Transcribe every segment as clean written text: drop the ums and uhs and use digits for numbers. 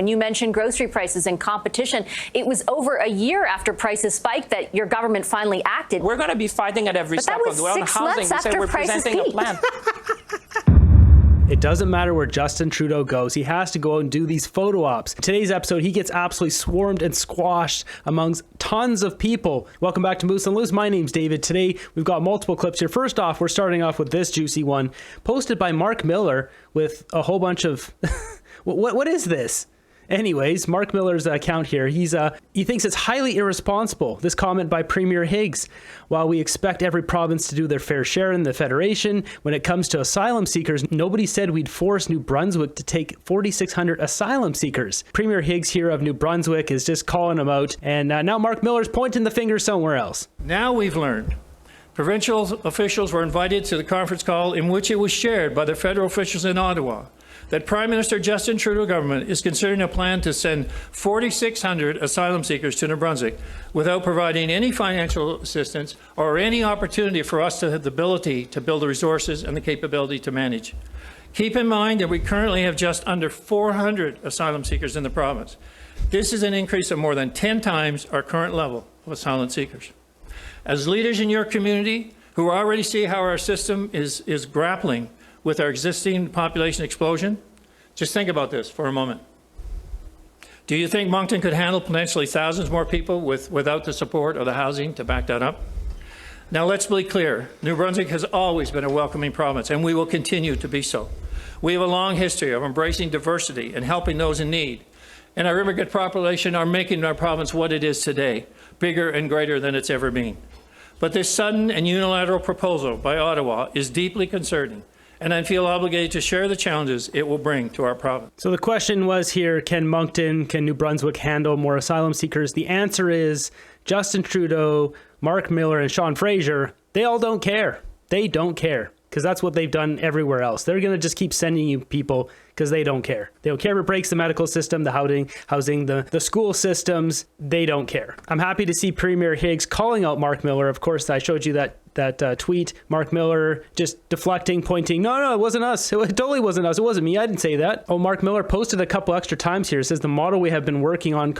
And you mentioned grocery prices and competition. It was over a year after prices spiked that your government finally acted. We're going to be fighting at every step of the way on housing. Months after we're prices presenting peaked. a plan. It doesn't matter where Justin Trudeau goes. He has to go out and do these photo ops. In today's episode, he gets absolutely swarmed and squashed amongst tons of people. Welcome back to Moose and Loose. My name's David. Today, we've got multiple clips here. First off, we're starting off with this juicy one posted by Mark Miller with a whole bunch of... what is this? Anyways, Mark Miller's account here, he thinks it's highly irresponsible, this comment by Premier Higgs. While we expect every province to do their fair share in the Federation, when it comes to asylum seekers, nobody said we'd force New Brunswick to take 4,600 asylum seekers. Premier Higgs here of New Brunswick is just calling them out, and now Mark Miller's pointing the finger somewhere else. Now we've learned. Provincial officials were invited to the conference call in which it was shared by the federal officials in Ottawa that Prime Minister Justin Trudeau government is considering a plan to send 4,600 asylum seekers to New Brunswick without providing any financial assistance or any opportunity for us to have the ability to build the resources and the capability to manage. Keep in mind that we currently have just under 400 asylum seekers in the province. This is an increase of more than 10 times our current level of asylum seekers. As leaders in your community who already see how our system is grappling with our existing population explosion, just think about this for a moment. Do you think Moncton could handle potentially thousands more people without the support or the housing to back that up? Now let's be clear, New Brunswick has always been a welcoming province and we will continue to be so. We have a long history of embracing diversity and helping those in need. And our immigrant population are making our province what it is today, bigger and greater than it's ever been. But this sudden and unilateral proposal by Ottawa is deeply concerning, and I feel obligated to share the challenges it will bring to our province. So the question was here, can New Brunswick handle more asylum seekers? The answer is Justin Trudeau, Mark Miller, and Sean Fraser, they all don't care. They don't care, because that's what they've done everywhere else. They're going to just keep sending you people because they don't care. They don't care if it breaks the medical system, the housing, the school systems. They don't care. I'm happy to see Premier Higgs calling out Mark Miller. Of course, I showed you that tweet. Mark Miller just deflecting, pointing, no, it wasn't us. It totally wasn't us. It wasn't me. I didn't say that. Oh, Mark Miller posted a couple extra times here. It says the model we have been working on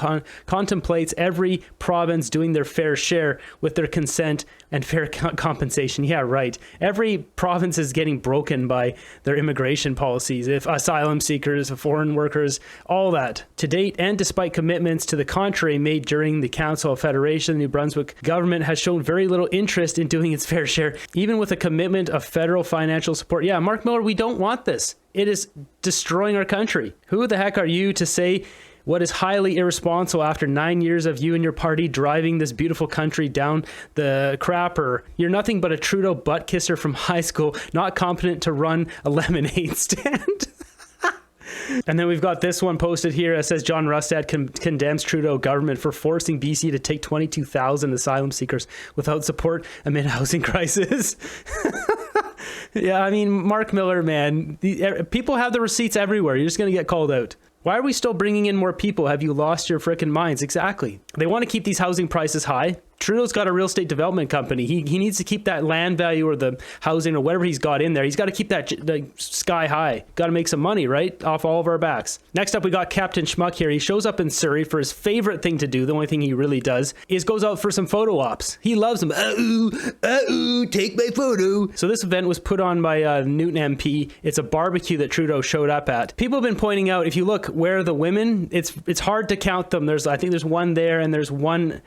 contemplates every province doing their fair share with their consent and fair compensation. Yeah, right. Every province is getting broken by their immigration policies. If asylum seekers, foreign workers, all that. To date, and despite commitments to the contrary made during the Council of Federation, the New Brunswick government has shown very little interest in doing its fair share, even with a commitment of federal financial support. Yeah, Mark Miller, we don't want this. It is destroying our country. Who the heck are you to say what is highly irresponsible after 9 years of you and your party driving this beautiful country down the crapper? You're nothing but a Trudeau butt kisser from high school, not competent to run a lemonade stand. And then we've got this one posted here. It says John Rustad condemns Trudeau government for forcing BC to take 22,000 asylum seekers without support amid housing crisis. Yeah, I mean, Mark Miller, man, people have the receipts everywhere. You're just going to get called out. Why are we still bringing in more people? Have you lost your frickin' minds? Exactly. They want to keep these housing prices high. Trudeau's got a real estate development company. He needs to keep that land value or the housing or whatever he's got in there. He's got to keep that sky high. Got to make some money, right? Off all of our backs. Next up, we got Captain Schmuck here. He shows up in Surrey for his favorite thing to do. The only thing he really does is goes out for some photo ops. He loves them. Take my photo. So this event was put on by Newton MP. It's a barbecue that Trudeau showed up at. People have been pointing out, if you look where are the women, it's hard to count them. I think there's one there and there's one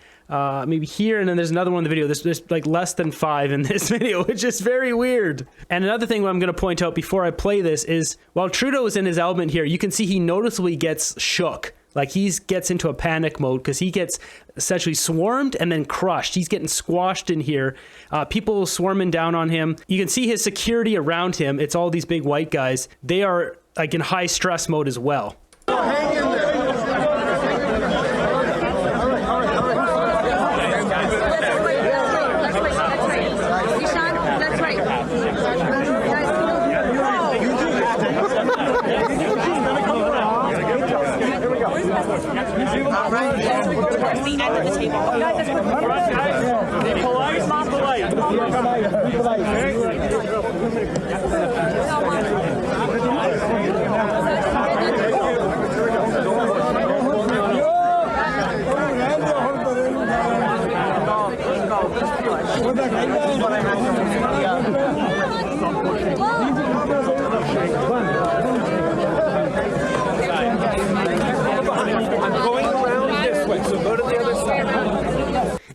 maybe here, and then there's another one in the video. There's like less than 5 in this video, which is very weird. And another thing I'm going to point out before I play this is, while Trudeau is in his element here, you can see he noticeably gets shook. Like he gets into a panic mode because he gets essentially swarmed and then crushed. He's getting squashed in here. People swarming down on him. You can see his security around him. It's all these big white guys. They are like in high stress mode as well. Hang in there.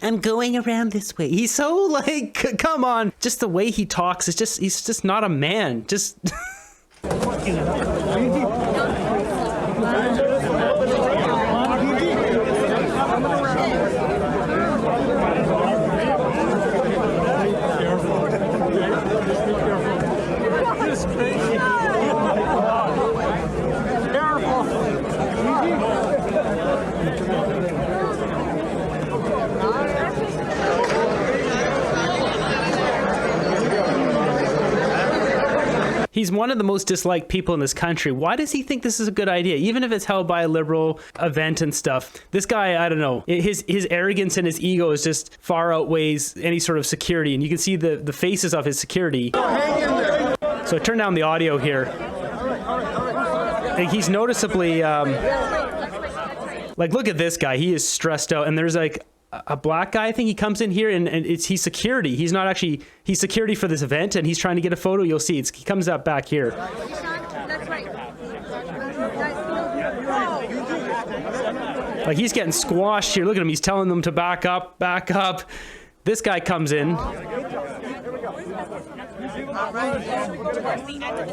I'm going around this way. He's so like, come on. Just the way he talks is just, he's just not a man. Just. He's one of the most disliked people in this country. Why does he think this is a good idea? Even if it's held by a liberal event and stuff. This guy, I don't know. His arrogance and his ego is just far outweighs any sort of security. And you can see the faces of his security. So turn down the audio here. And he's noticeably, like, look at this guy. He is stressed out. And there's like a black guy, I think he comes in here and he's security. He's not actually, he's security for this event and he's trying to get a photo. You'll see he comes up back here. Like he's getting squashed here. Look at him. He's telling them to back up, back up. This guy comes in.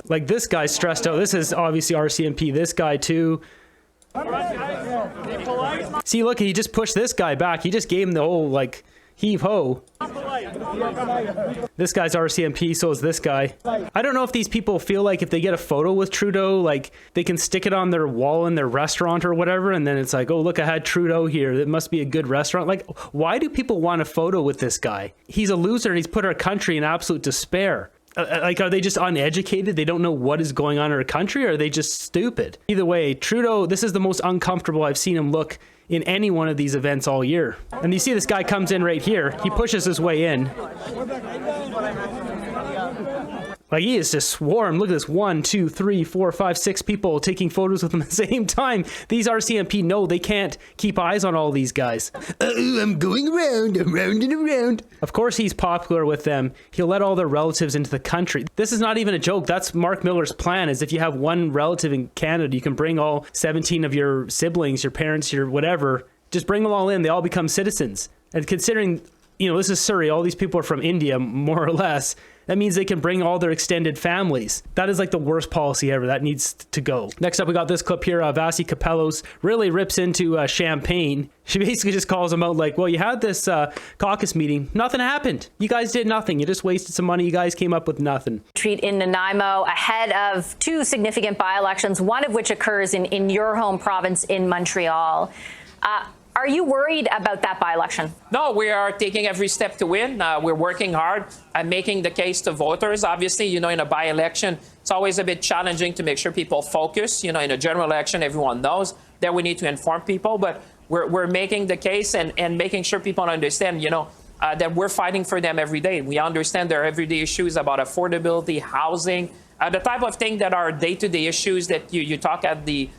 Like this guy's stressed out. This is obviously RCMP. This guy too. See, look, he just pushed this guy back. He just gave him the whole, like, heave-ho. This guy's RCMP, so is this guy. I don't know if these people feel like if they get a photo with Trudeau, like, they can stick it on their wall in their restaurant or whatever, and then it's like, oh, look, I had Trudeau here. It must be a good restaurant. Like, why do people want a photo with this guy? He's a loser, and he's put our country in absolute despair. Like, are they just uneducated? They don't know what is going on in our country, or are they just stupid? Either way, Trudeau, this is the most uncomfortable I've seen him look in any one of these events all year. And you see this guy comes in right here. He pushes his way in. Like, he is just swarmed. Look at this. 1, 2, 3, 4, 5, 6 people taking photos with him at the same time. These RCMP know they can't keep eyes on all these guys. I'm going around and around. Of course he's popular with them. He'll let all their relatives into the country. This is not even a joke. That's Mark Miller's plan, is if you have one relative in Canada, you can bring all 17 of your siblings, your parents, your whatever. Just bring them all in. They all become citizens. And considering, you know, this is Surrey. All these people are from India, more or less. That means they can bring all their extended families. That is like the worst policy ever. That needs to go. Next up, we got this clip here. Vassy really rips into Champagne. She basically just calls him out like, well, you had this caucus meeting. Nothing happened. You guys did nothing. You just wasted some money. You guys came up with nothing. Retreat in Nanaimo ahead of 2 significant by-elections, one of which occurs in your home province in Montreal. Are you worried about that by-election? No, we are taking every step to win. We're working hard at making the case to voters. Obviously, you know, in a by-election, it's always a bit challenging to make sure people focus. You know, in a general election, everyone knows that we need to inform people, but we're making the case and making sure people understand, you know, that we're fighting for them every day. We understand their everyday issues about affordability, housing, the type of thing that are day-to-day issues that you talk at the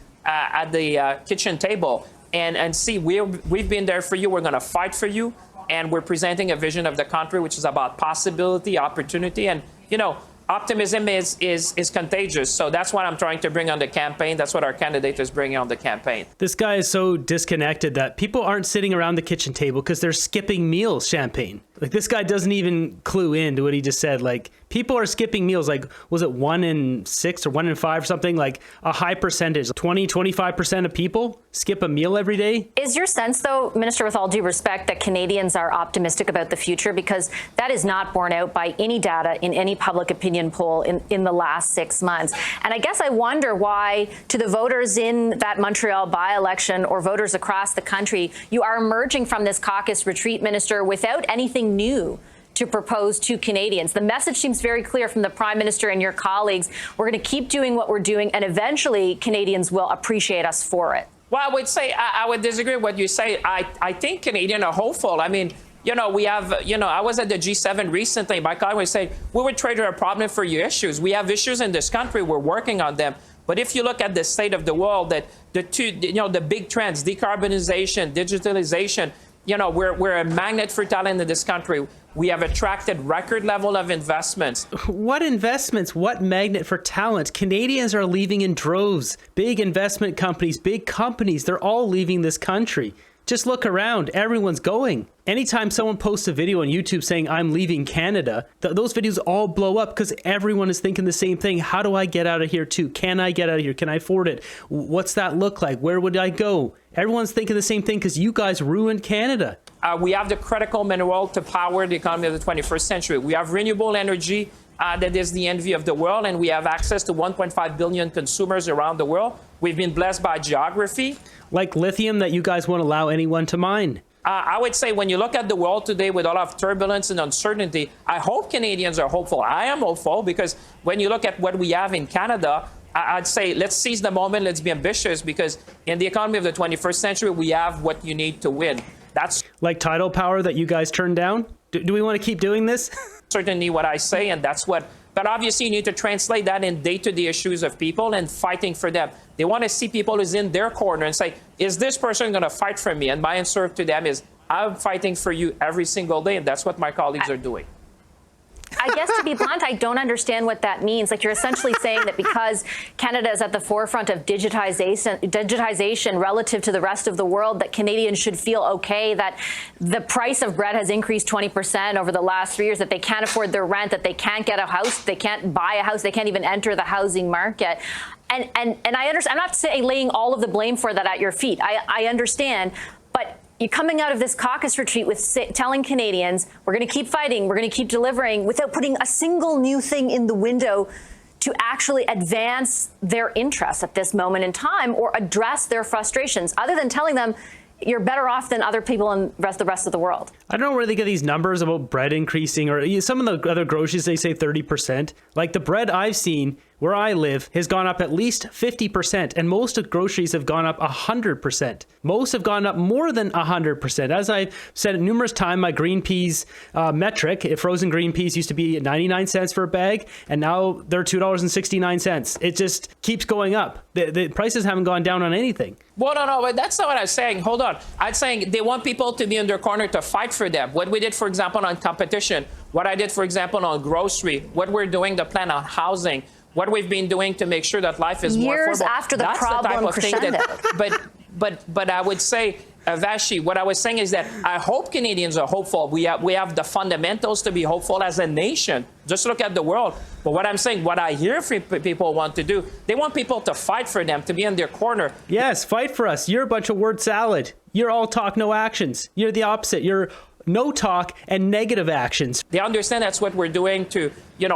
kitchen table. And see, we've been there for you. We're going to fight for you. And we're presenting a vision of the country, which is about possibility, opportunity. And, you know, optimism is contagious. So that's what I'm trying to bring on the campaign. That's what our candidate is bringing on the campaign. This guy is so disconnected that people aren't sitting around the kitchen table because they're skipping meals, Champagne. Like, this guy doesn't even clue in to what he just said. Like, people are skipping meals. Like, was it 1 in 6 or 1 in 5 or something? Like, a high percentage, 20, 25% of people skip a meal every day. Is your sense, though, Minister, with all due respect, that Canadians are optimistic about the future? Because that is not borne out by any data in any public opinion poll in the last 6 months. And I guess I wonder why, to the voters in that Montreal by-election or voters across the country, you are emerging from this caucus retreat, Minister, without anything new to propose to Canadians. The message seems very clear from the Prime Minister and your colleagues. We're going to keep doing what we're doing, and eventually Canadians will appreciate us for it. Well, I would say I would disagree with what you say. I think Canadians are hopeful. I mean, you know, we have, you know, I was at the G7 recently. My colleague would say, we would trade a problem for your issues. We have issues in this country. We're working on them. But if you look at the state of the world, that the two, you know, the big trends, decarbonization, digitalization, you know, we're a magnet for talent in this country. We have attracted record level of investments. What investments? What magnet for talent? Canadians are leaving in droves. Big investment companies, big companies, they're all leaving this country. Just look around. Everyone's going. Anytime someone posts a video on YouTube saying, I'm leaving Canada, those videos all blow up because everyone is thinking the same thing. How do I get out of here too? Can I get out of here? Can I afford it? What's that look like? Where would I go? Everyone's thinking the same thing because you guys ruined Canada. We have the critical mineral to power the economy of the 21st century. We have renewable energy that is the envy of the world, and we have access to 1.5 billion consumers around the world. We've been blessed by geography. Like lithium that you guys won't allow anyone to mine. I would say when you look at the world today with a lot of turbulence and uncertainty, I hope Canadians are hopeful. I am hopeful because when you look at what we have in Canada, I'd say let's seize the moment, let's be ambitious, because in the economy of the 21st century, we have what you need to win. That's like tidal power that you guys turned down. Do we want to keep doing this? certainly what I say, and that's what. But obviously, you need to translate that in day-to-day issues of people and fighting for them. They want to see people who's in their corner and say, is this person going to fight for me? And my answer to them is, I'm fighting for you every single day, and that's what my colleagues are doing. I guess, to be blunt, I don't understand what that means. Like, you're essentially saying that because Canada is at the forefront of digitization relative to the rest of the world, that Canadians should feel okay that the price of bread has increased 20% over the last 3 years, that they can't afford their rent, that they can't get a house, they can't buy a house, they can't even enter the housing market. And I understand. I'm not laying all of the blame for that at your feet. I understand, but you're coming out of this caucus retreat with telling Canadians, we're going to keep fighting, we're going to keep delivering, without putting a single new thing in the window to actually advance their interests at this moment in time or address their frustrations, other than telling them you're better off than other people in the rest of the world. I don't know where they get these numbers about bread increasing, or some of the other groceries, they say 30%. Like the bread I've seen where I live has gone up at least 50%, and most of groceries have gone up 100%. Most have gone up more than 100%. As I've said numerous times, my green peas metric, frozen green peas used to be 99 cents for a bag, and now they're $2.69. It just keeps going up. The prices haven't gone down on anything. Well, no, but that's not what I'm saying. Hold on. I'm saying they want people to be in their corner to fight for them. What we did, for example, on competition, what I did, for example, on grocery, what we're doing, the plan on housing, what we've been doing to make sure that life is more affordable. Years after the problem crescendo. But I would say, Vassy, what I was saying is that I hope Canadians are hopeful. We have the fundamentals to be hopeful as a nation. Just look at the world. But what I'm saying, what I hear from people want to do, they want people to fight for them, to be in their corner. Yes, fight for us. You're a bunch of word salad. You're all talk, no actions. You're the opposite. You're no talk and negative actions. They understand that's what we're doing to,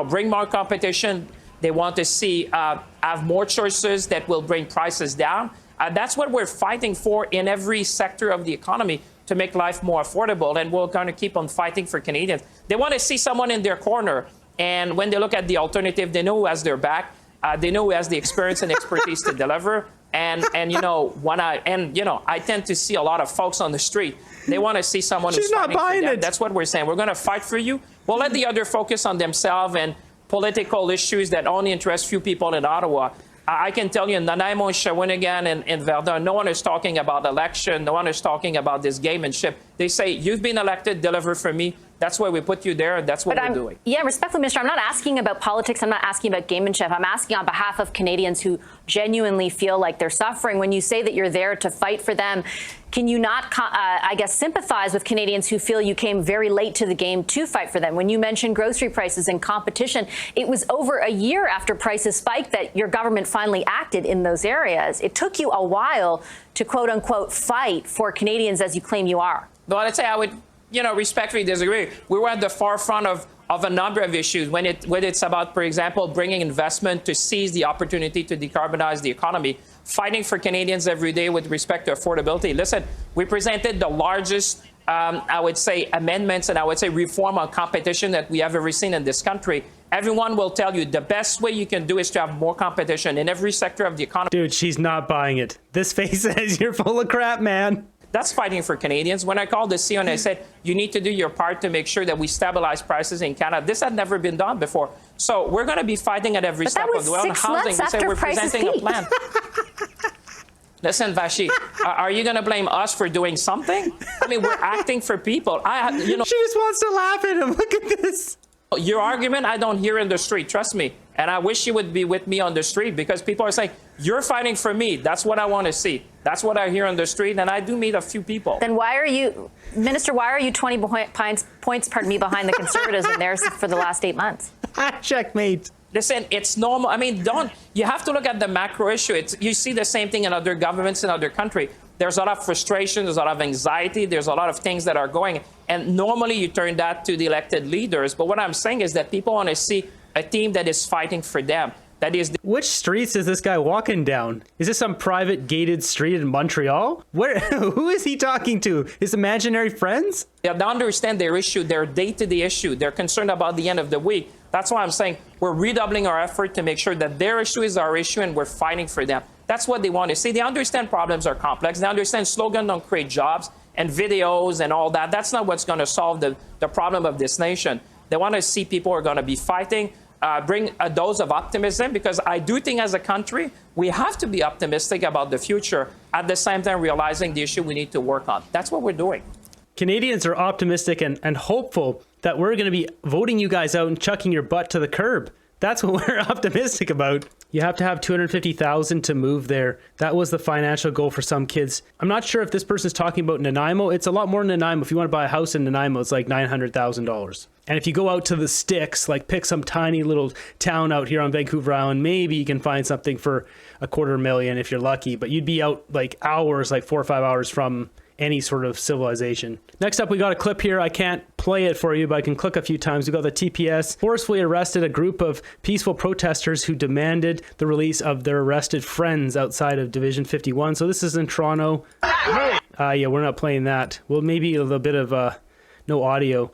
bring more competition. They want to see have more choices that will bring prices down. That's what we're fighting for in every sector of the economy, to make life more affordable. And we're going to keep on fighting for Canadians. They want to see someone in their corner. And when they look at the alternative, they know who has their back. They know who has the experience and expertise to deliver. And I tend to see a lot of folks on the street. They want to see someone who's fighting for them. That's what we're saying. We're going to fight for you. We'll let the other focus on themselves and political issues that only interest few people in Ottawa. I can tell you in Nanaimo, Shawinigan, and in Verdun, no one is talking about election. No one is talking about this gamemanship. They say, you've been elected, deliver for me. That's why we put you there, and that's what we're doing. Yeah, respectfully, Minister, I'm not asking about politics. I'm not asking about gamemanship. I'm asking on behalf of Canadians who genuinely feel like they're suffering. When you say that you're there to fight for them, can you not, sympathize with Canadians who feel you came very late to the game to fight for them? When you mentioned grocery prices and competition, it was over a year after prices spiked that your government finally acted in those areas. It took you a while to, quote unquote, fight for Canadians as you claim you are. Well, I'd say I would, respectfully disagree. We were at the forefront of a number of issues when it's about, for example, bringing investment to seize the opportunity to decarbonize the economy, fighting for Canadians every day with respect to affordability. Listen, we presented the largest, I would say, amendments and I would say reform on competition that we have ever seen in this country. Everyone will tell you the best way you can do is to have more competition in every sector of the economy. Dude, she's not buying it. This face says you're full of crap, man. That's fighting for Canadians. When I called the CEO and I said, you need to do your part to make sure that we stabilize prices in Canada, this had never been done before. So we're going to be fighting at every step of the way. On housing, we say we're presenting a plan. Listen, Vassy, are you going to blame us for doing something? I mean, we're acting for people. She just wants to laugh at him. Look at this. Your argument, I don't hear in the street. Trust me. And I wish you would be with me on the street, because people are saying, You're fighting for me. That's what I want to see. That's what I hear on the street, and I do meet a few people. Then why are you, Minister, why are you 20 points, behind the Conservatives in there for the last 8 months? Checkmate. Listen, it's normal. I mean, you have to look at the macro issue. You see the same thing in other governments in other countries. There's a lot of frustration, there's a lot of anxiety, there's a lot of things that are going. And normally you turn that to the elected leaders. But what I'm saying is that people want to see a team that is fighting for them. That is Which streets is this guy walking down? Is this some private gated street in Montreal? Who is he talking to? His imaginary friends? They understand their issue, their day-to-day issue. They're concerned about the end of the week. That's why I'm saying we're redoubling our effort to make sure that their issue is our issue and we're fighting for them. That's what they want to see. They understand problems are complex. They understand slogans don't create jobs and videos and all that. That's not what's going to solve the problem of this nation. They want to see people who are going to be fighting, bring a dose of optimism, because I do think as a country, we have to be optimistic about the future, at the same time realizing the issue we need to work on. That's what we're doing. Canadians are optimistic and hopeful that we're going to be voting you guys out and chucking your butt to the curb. That's what we're optimistic about. You have to have $250,000 to move there. That was the financial goal for some kids. I'm not sure if this person's talking about Nanaimo. It's a lot more than Nanaimo. If you want to buy a house in Nanaimo, it's like $900,000. And if you go out to the sticks, like pick some tiny little town out here on Vancouver Island, maybe you can find something for $250,000 if you're lucky. But you'd be out like hours, like 4 or 5 hours from any sort of civilization. Next up, we got a clip here. I can't play it for you, but I can click a few times. We got the TPS forcefully arrested a group of peaceful protesters who demanded the release of their arrested friends outside of Division 51. So this is in Toronto. Yeah, we're not playing that. Well, maybe a little bit of no audio.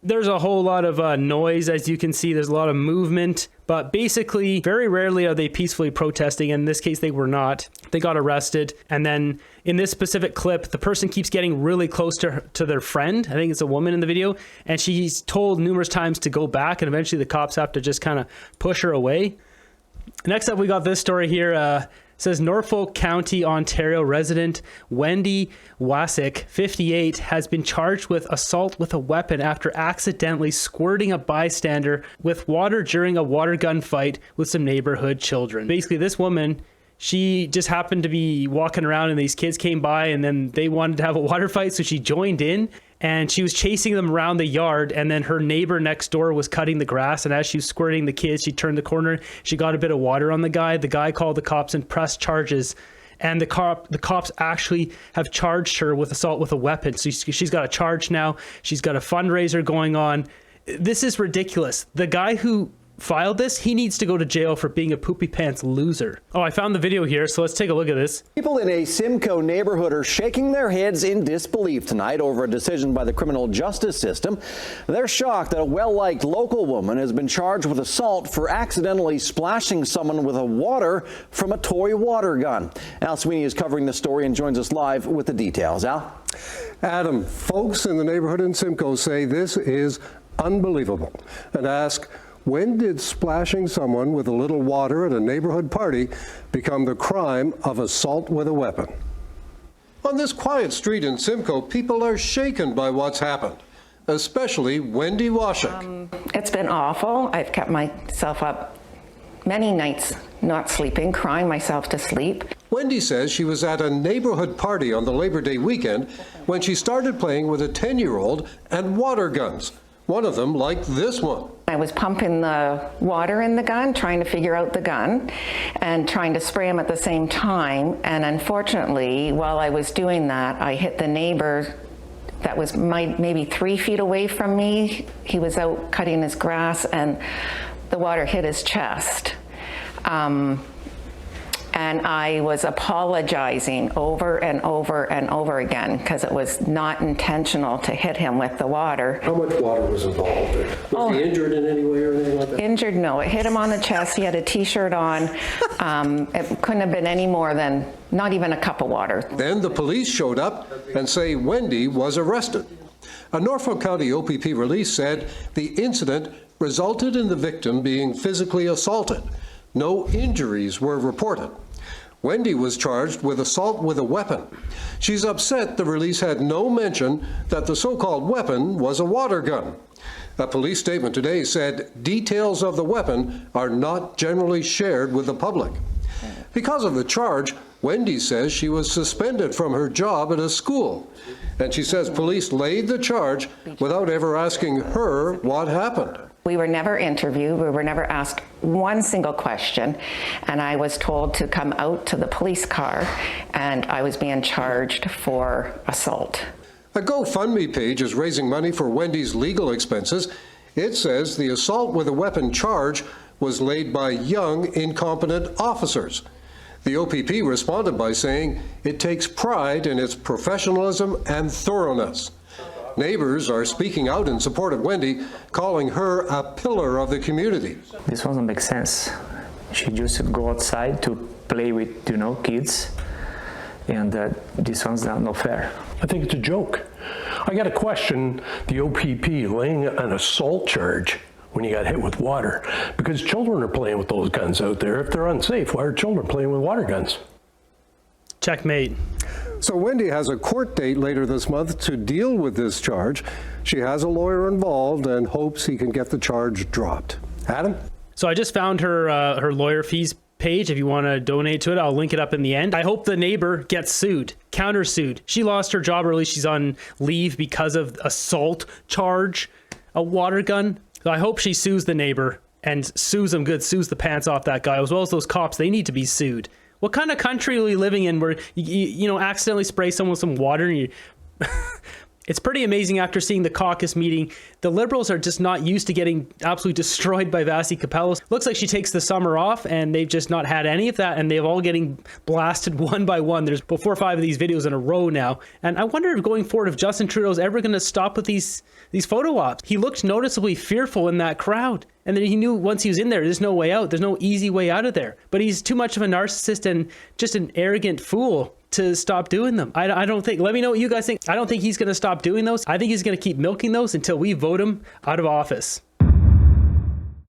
There's a whole lot of noise, as you can see. There's a lot of movement, but basically, very rarely are they peacefully protesting. In this case, they were not. They got arrested, and then in this specific clip, the person keeps getting really close to their friend. I think it's a woman in the video, and she's told numerous times to go back, and eventually the cops have to just kind of push her away. Next up, we got this story here. Says Norfolk County, Ontario resident Wendy Vassy, 58, has been charged with assault with a weapon after accidentally squirting a bystander with water during a water gun fight with some neighborhood children. Basically, this woman, she just happened to be walking around and these kids came by and then they wanted to have a water fight, so she joined in. And she was chasing them around the yard, and then her neighbor next door was cutting the grass, and as she was squirting the kids, she turned the corner, she got a bit of water on the guy. The guy called the cops and pressed charges, and the cops actually have charged her with assault with a weapon. So she's got a charge now. She's got a fundraiser going on. This is ridiculous. The guy who filed this, he needs to go to jail for being a poopy pants loser. Oh, I found the video here, so let's take a look at this. People in a Simcoe neighborhood are shaking their heads in disbelief tonight over a decision by the criminal justice system. They're shocked that a well-liked local woman has been charged with assault for accidentally splashing someone with water from a toy water gun. Al Sweeney is covering the story and joins us live with the details. Al? Adam, folks in the neighborhood in Simcoe say this is unbelievable and ask, when did splashing someone with a little water at a neighborhood party become the crime of assault with a weapon? On this quiet street in Simcoe, people are shaken by what's happened, especially Wendy Vassy. It's been awful. I've kept myself up many nights not sleeping, crying myself to sleep. Wendy says she was at a neighborhood party on the Labor Day weekend when she started playing with a 10-year-old and water guns. One of them like this one. I was pumping the water in the gun, trying to figure out the gun, and trying to spray him at the same time. And unfortunately, while I was doing that, I hit the neighbor that was maybe 3 feet away from me. He was out cutting his grass, and the water hit his chest. And I was apologizing over and over and over again because it was not intentional to hit him with the water. How much water was involved? Was he injured in any way or anything like that? Injured, no. It hit him on the chest. He had a t-shirt on. It couldn't have been any more than not even a cup of water. Then the police showed up and say Wendy was arrested. A Norfolk County OPP release said the incident resulted in the victim being physically assaulted. No injuries were reported. Wendy was charged with assault with a weapon. She's upset the release had no mention that the so-called weapon was a water gun. A police statement today said details of the weapon are not generally shared with the public. Because of the charge, Wendy says she was suspended from her job at a school. And she says police laid the charge without ever asking her what happened. We were never interviewed. We were never asked one single question. And I was told to come out to the police car, and I was being charged for assault. A GoFundMe page is raising money for Wendy's legal expenses. It says the assault with a weapon charge was laid by young, incompetent officers. The OPP responded by saying it takes pride in its professionalism and thoroughness. Neighbors are speaking out in support of Wendy, calling her a pillar of the community. This doesn't make sense. She just go outside to play with, kids, and this one's not fair. I think it's a joke. I got to question the OPP laying an assault charge when you got hit with water, because children are playing with those guns out there. If they're unsafe, why are children playing with water guns? Checkmate. So Wendy has a court date later this month to deal with this charge. She has a lawyer involved and hopes he can get the charge dropped. Adam? So I just found her lawyer fees page. If you want to donate to it, I'll link it up in the end. I hope the neighbor gets sued, countersued. She lost her job early. She's on leave because of assault charge, a water gun. So I hope she sues the neighbor and sues him good, sues the pants off that guy, as well as those cops. They need to be sued. What kind of country are we living in where you accidentally spray someone with some water and you... It's pretty amazing after seeing the caucus meeting. The Liberals are just not used to getting absolutely destroyed by Vassy. Looks like she takes the summer off and they've just not had any of that, and they're all getting blasted one by one. There's 4 or 5 of these videos in a row now. And I wonder if going forward if Justin Trudeau's ever going to stop with these photo ops. He looked noticeably fearful in that crowd. And then he knew once he was in there, there's no way out. There's no easy way out of there. But he's too much of a narcissist and just an arrogant fool to stop doing them. I don't think, let me know what you guys think. I don't think he's going to stop doing those. I think he's going to keep milking those until we vote him out of office.